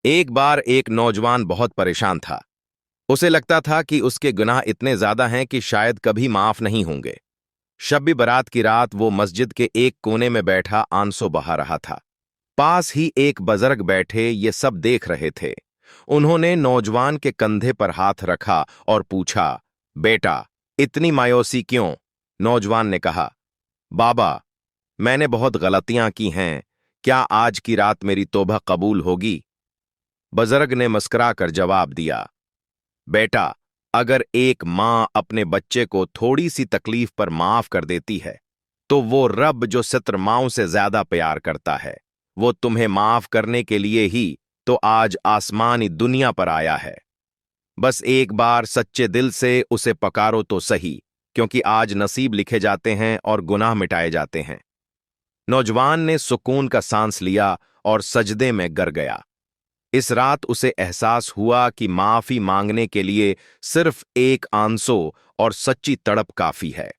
एक बार एक नौजवान बहुत परेशान था। उसे लगता था कि उसके गुनाह इतने ज्यादा हैं कि शायद कभी माफ नहीं होंगे। शब बारात की रात वो मस्जिद के एक कोने में बैठा आंसू बहा रहा था। पास ही एक बुजुर्ग बैठे ये सब देख रहे थे। उन्होंने नौजवान के कंधे पर हाथ रखा और पूछा, बेटा, इतनी मायूसी क्यों? नौजवान ने कहा, बाबा, मैंने बहुत गलतियां की हैं। क्या आज की रात मेरी तौबा कबूल होगी? बुजुर्ग ने मुस्कुरा कर जवाब दिया, बेटा, अगर एक माँ अपने बच्चे को थोड़ी सी तकलीफ पर माफ कर देती है, तो वो रब जो सत्र माओं से ज्यादा प्यार करता है, वो तुम्हें माफ करने के लिए ही तो आज आसमानी दुनिया पर आया है। बस एक बार सच्चे दिल से उसे पकारो तो सही, क्योंकि आज नसीब लिखे जाते हैं और गुनाह मिटाए जाते हैं। नौजवान ने सुकून का सांस लिया और सजदे में गिर गया। इस रात उसे एहसास हुआ कि माफी मांगने के लिए सिर्फ एक आंसू और सच्ची तड़प काफी है।